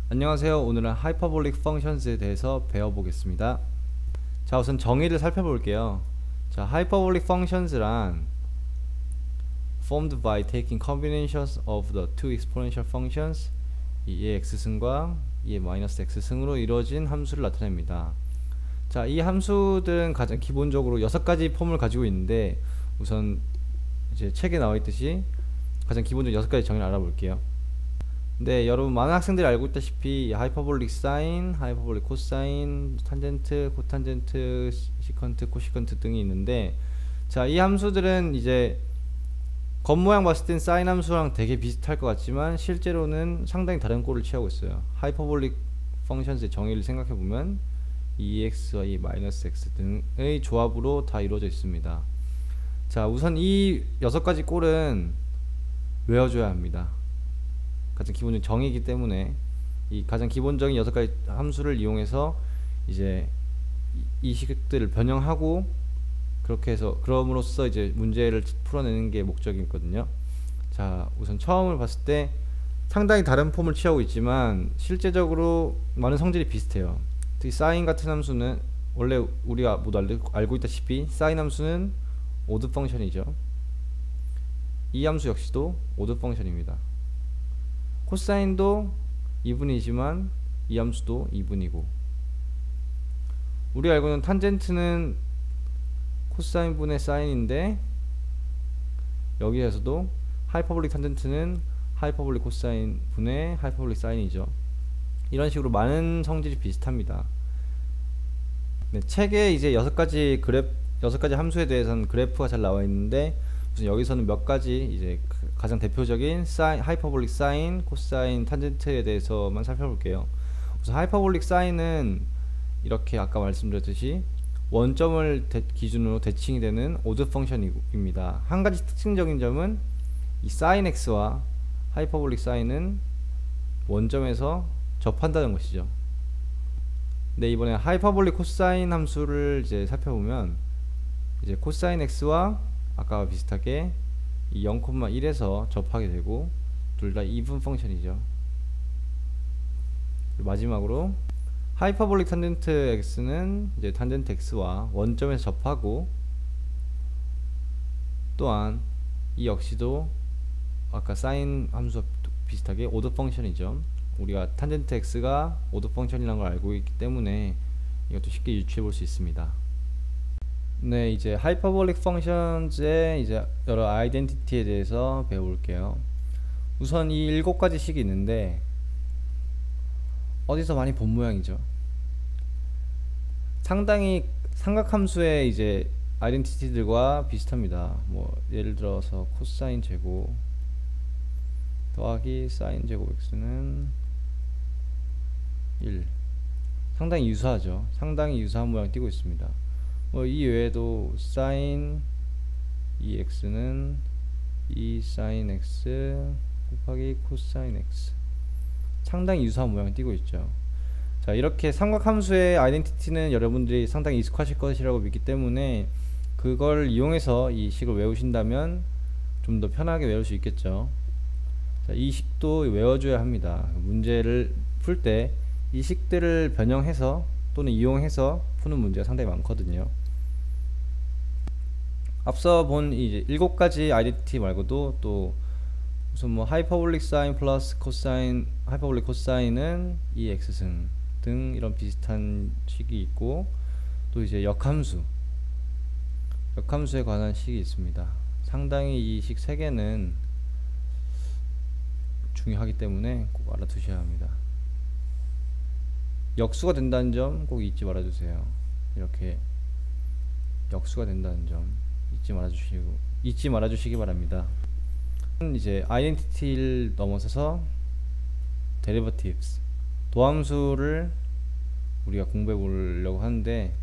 안녕하세요. 오늘은 하이퍼볼릭 펑션스에 대해서 배워보겠습니다. 자, 우선 정의를 살펴볼게요. 자, 하이퍼볼릭 functions란 formed by taking combinations of the two exponential functions 이의 x승과 이의 마이너스 x승으로 이루어진 함수를 나타냅니다. 자, 이 함수들은 가장 기본적으로 6가지 폼을 가지고 있는데, 우선 이제 책에 나와 있듯이 가장 기본적인 6가지 정의를 알아볼게요. 네, 여러분 많은 학생들이 알고 있다시피 하이퍼볼릭 사인, 하이퍼볼릭 코사인, 탄젠트, 코탄젠트, 시컨트, 코시컨트 등이 있는데, 자, 이 함수들은 이제 겉모양 봤을 땐 사인 함수랑 되게 비슷할 것 같지만 실제로는 상당히 다른 꼴을 취하고 있어요. 하이퍼볼릭 펑션스의 정의를 생각해보면 2x와 2 마이너스 x 등의 조합으로 다 이루어져 있습니다. 자, 우선 이 6가지 꼴은 외워줘야 합니다. 가장 기본적인 정의이기 때문에 이 가장 기본적인 6가지 함수를 이용해서 이제 이 식들을 변형하고, 그렇게 해서 그럼으로써 이제 문제를 풀어내는 게 목적이거든요. 자, 우선 처음을 봤을 때 상당히 다른 폼을 취하고 있지만 실제적으로 많은 성질이 비슷해요. 특히 사인 같은 함수는 원래 우리가 모두 알고 있다시피 사인 함수는 오드 펑션이죠. 이 함수 역시도 오드 펑션입니다. 코사인도 2분이지만 이 함수도 2분이고, 우리가 알고 있는 탄젠트는 코사인 분의 사인인데, 여기에서도 하이퍼볼릭 탄젠트는 하이퍼볼릭 코사인 분의 하이퍼볼릭 사인이죠. 이런 식으로 많은 성질이 비슷합니다. 네, 책에 이제 6가지 함수에 대해서는 그래프가 잘 나와 있는데, 우선 여기서는 몇 가지 이제 가장 대표적인 하이퍼볼릭 사인, 코사인, 탄젠트에 대해서만 살펴볼게요. 우선 하이퍼볼릭 사인은 이렇게 아까 말씀드렸듯이 원점을 기준으로 대칭이 되는 오드 펑션입니다. 한 가지 특징적인 점은 이 사인 x와 하이퍼볼릭 사인은 원점에서 접한다는 것이죠. 네, 이번에 하이퍼볼릭 코사인 함수를 이제 살펴보면 이제 코사인 x와 아까와 비슷하게 이 0,1에서 접하게 되고, 둘 다 이분 펑션이죠. 마지막으로 하이퍼볼릭 탄젠트 x는 이제 탄젠트 x와 원점에서 접하고, 또한 이 역시도 아까 사인 함수와 비슷하게 오드 펑션이죠. 우리가 탄젠트 x가 오드 펑션이라는 걸 알고 있기 때문에 이것도 쉽게 유추해 볼 수 있습니다. 네, 이제 하이퍼볼릭 펑션즈의 이제 여러 아이덴티티에 대해서 배워볼게요. 우선 이 7가지 식이 있는데 어디서 많이 본 모양이죠. 상당히 삼각함수의 이제 아이덴티티들과 비슷합니다. 뭐 예를 들어서 코사인 제곱 더하기 사인 제곱 x는 1. 상당히 유사하죠. 상당히 유사한 모양 띄고 있습니다. 이 외에도 사인 2x는 2 사인 x 곱하기 코사인 x, 상당히 유사한 모양 띄고 있죠. 자, 이렇게 삼각함수의 아이덴티티는 여러분들이 상당히 익숙하실 것이라고 믿기 때문에 그걸 이용해서 이 식을 외우신다면 좀 더 편하게 외울 수 있겠죠. 자, 이 식도 외워줘야 합니다. 문제를 풀 때 이 식들을 변형해서 또는 이용해서 푸는 문제가 상당히 많거든요. 앞서 본 이제 7가지 아이덴티티 말고도 또 우선 뭐 하이퍼볼릭 사인 플러스 코사인, 하이퍼볼릭 코사인은 2x승 등 이런 비슷한 식이 있고, 또 이제 역함수에 관한 식이 있습니다. 상당히 이 식 3개는 중요하기 때문에 꼭 알아두셔야 합니다. 역수가 된다는 점 꼭 잊지 말아주세요. 이렇게 역수가 된다는 점 잊지 말아주시기 바랍니다. 이제 아이덴티티를 넘어서서 데리버티브스, 도함수를 우리가 공부해 보려고 하는데,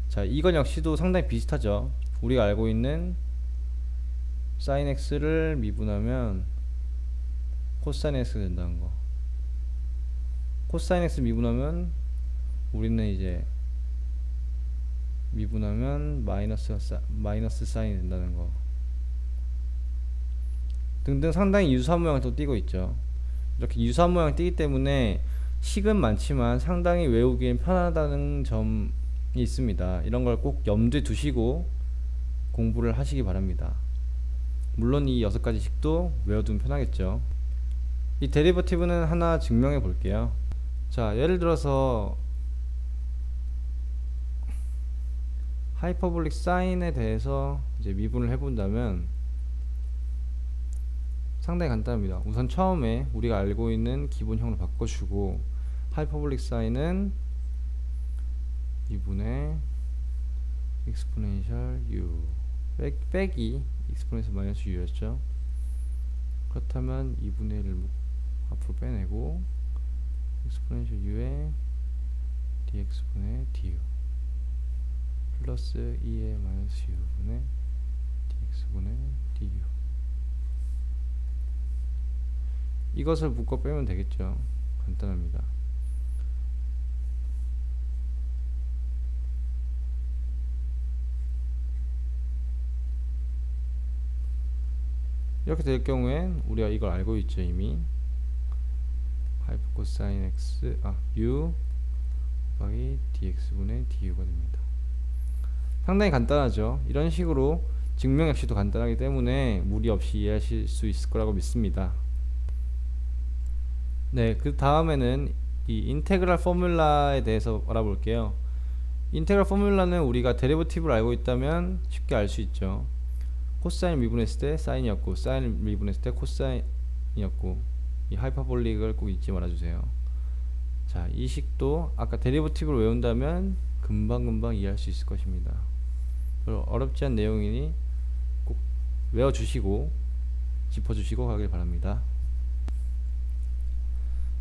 자, 이건 역시도 상당히 비슷하죠. 우리가 알고 있는 사인 x를 미분하면 코사인 x가 된다는 거. 코사인 x 미분하면 우리는 이제 미분하면 마이너스 사인이 된다는 거 등등 상당히 유사한 모양을 또 띄고 있죠. 이렇게 유사한 모양을 띄기 때문에 식은 많지만 상당히 외우기엔 편하다는 점이 있습니다. 이런 걸 꼭 염두에 두시고 공부를 하시기 바랍니다. 물론 이 6가지 식도 외워두면 편하겠죠. 이 데리버티브는 하나 증명해 볼게요. 자, 예를 들어서 하이퍼볼릭 사인에 대해서 이제 미분을 해본다면 상당히 간단합니다. 우선 처음에 우리가 알고 있는 기본형으로 바꿔주고 하이퍼볼릭 사인은 2분의 exponential u 빼기 exponential 마이너스 u였죠. 그렇다면 2분의 1을 앞으로 빼내고 exponential u에 dx분의 du 플러스 2의 마이너스 u분의 dx분의 du 이것을 묶어 빼면 되겠죠. 간단합니다. 이렇게 될 경우엔 우리가 이걸 알고 있죠. 이미 하이퍼 코사인 x u 곱하기 dx분의 du가 됩니다. 상당히 간단하죠. 이런 식으로 증명 역시도 간단하기 때문에 무리 없이 이해하실 수 있을 거라고 믿습니다. 네, 그 다음에는 이 인테그랄 포뮬라에 대해서 알아볼게요. 인테그랄 포뮬라는 우리가 데리버티브를 알고 있다면 쉽게 알 수 있죠. 코사인 미분했을 때 사인이었고 사인 미분했을 때 코사인이었고 이 하이퍼볼릭을 꼭 잊지 말아주세요. 자, 이 식도 아까 데리버티브를 외운다면 금방금방 이해할 수 있을 것입니다. 별로 어렵지 않은 내용이니 꼭 외워주시고 짚어주시고 가길 바랍니다.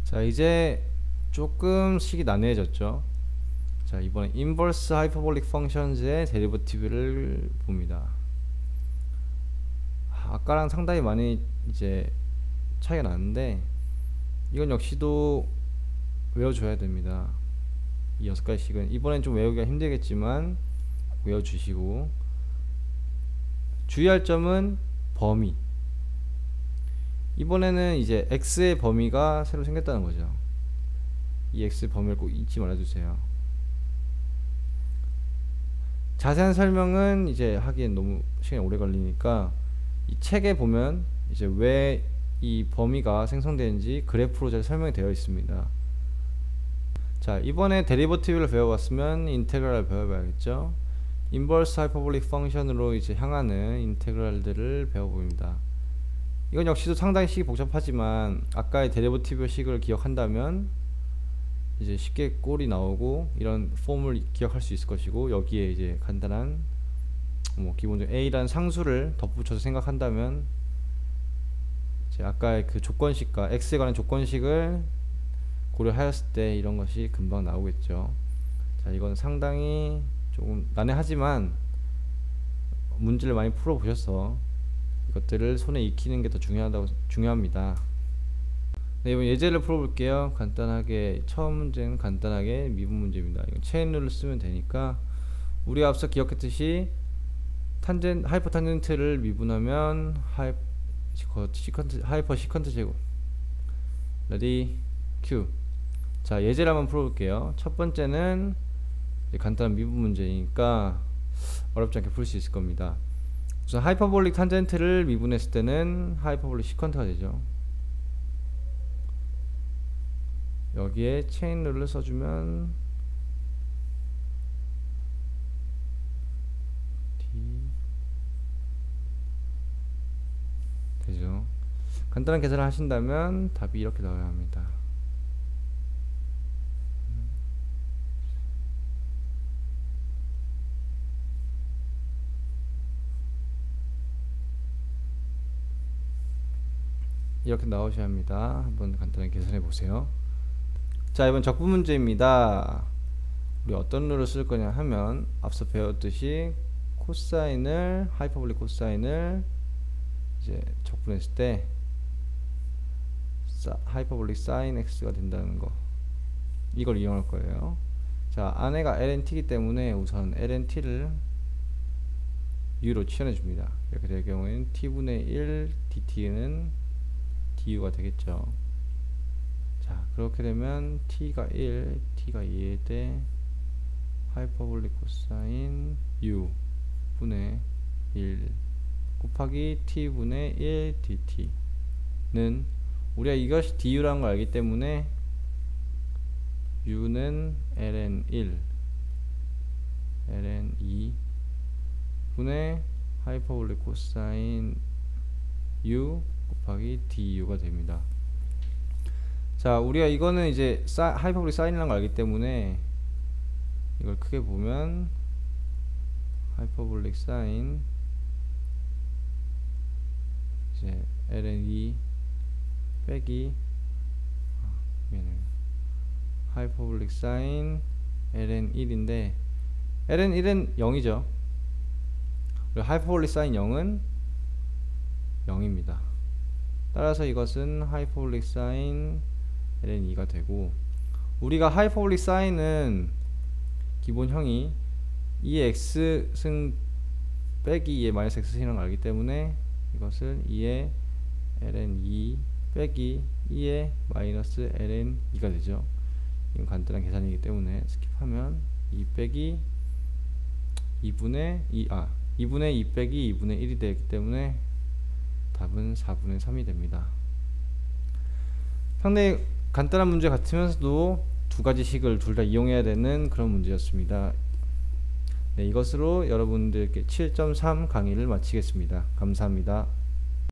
자, 이제 조금씩 난해해졌죠. 자, 이번에 인버스 하이퍼볼릭 펑션즈의 데리버티브를 봅니다. 아까랑 상당히 많이 이제 차이가 나는데 이건 역시도 외워줘야 됩니다. 이 6가지씩은 이번엔 좀 외우기가 힘들겠지만 외워주시고 주의할 점은 범위. 이번에는 이제 x의 범위가 새로 생겼다는 거죠. 이 x의 범위를 꼭 잊지 말아주세요. 자세한 설명은 이제 하기엔 너무 시간이 오래 걸리니까 이 책에 보면 이제 왜 이 범위가 생성되는지 그래프로 잘 설명이 되어 있습니다. 자, 이번에 데리버티브를 배워봤으면 인테그랄을 배워봐야겠죠. 인버스 하이퍼볼릭 펑션으로 이제 향하는 인테그랄들을 배워봅니다. 이건 역시도 상당히 식이 복잡하지만 아까의 데리버티브 식을 기억한다면 이제 쉽게 꼴이 나오고 이런 폼을 기억할 수 있을 것이고 여기에 이제 간단한 기본적으로 a라는 상수를 덧붙여서 생각한다면 이제 아까의 그 조건식과 x에 관한 조건식을 고려하였을 때 이런 것이 금방 나오겠죠. 자, 이건 상당히 조금 난해하지만 문제를 많이 풀어 보셔서 이것들을 손에 익히는 게 더 중요합니다. 네, 이번 예제를 풀어볼게요. 간단하게 처음 문제는 간단하게 미분 문제입니다. 이건 체인룰을 쓰면 되니까 우리가 앞서 기억했듯이 하이퍼 탄젠트를 미분하면 하이퍼 시컨트 제곱. 레디 큐. 자, 예제를 한번 풀어볼게요. 첫 번째는 간단한 미분 문제니까 어렵지 않게 풀 수 있을 겁니다. 우선 하이퍼볼릭 탄젠트를 미분했을 때는 하이퍼볼릭 시컨트가 되죠. 여기에 체인 룰을 써주면 되죠. 간단한 계산을 하신다면 답이 이렇게 나와야 합니다. 이렇게 나오셔야 합니다. 한번 간단하게 계산해 보세요. 자, 이번 적분 문제입니다. 우리 어떤 룰을 쓸 거냐 하면 앞서 배웠듯이 코사인을 하이퍼볼릭 코사인을 이제 적분했을 때 하이퍼볼릭 사인 x가 된다는 거, 이걸 이용할 거예요. 자, 안에가 lnt이기 때문에 우선 lnt를 u로 치환해 줍니다. 이렇게 될 경우에는 t분의 1 dt는 du가 되겠죠. 자, 그렇게 되면 t가 1, t가 2에 대 하이퍼볼릭 코사인 u 분의 1 곱하기 t분의 1 dt는 우리가 이것이 du라는 걸 알기 때문에 u는 ln1 ln2 분의 하이퍼볼릭 코사인 u 곱하기 du가 됩니다. 자, 우리가 이거는 이제 하이퍼볼릭 사인이라는 걸 알기 때문에 이걸 크게 보면 하이퍼볼릭 사인 이제 ln2 빼기 하이퍼볼릭 사인 ln1인데 ln1은 0이죠. 그리고 하이퍼볼릭 사인 0은 0입니다. 따라서 이것은 하이퍼볼릭 사인 ln2가 되고, 우리가 하이퍼볼릭 사인은 기본형이 2x 승 빼기 2의 마이너스 x 승이라는 걸 알기 때문에 이것을 2의 ln2 빼기 2의 마이너스 ln2가 되죠. 이건 간단한 계산이기 때문에 스킵하면 2 빼기 2분의 2 빼기 2분의 1이 되기 때문에 답은 4분의 3이 됩니다. 상당히 간단한 문제 같으면서도 두 가지 식을 둘 다 이용해야 되는 그런 문제였습니다. 네, 이것으로 여러분들께 7.3 강의를 마치겠습니다. 감사합니다.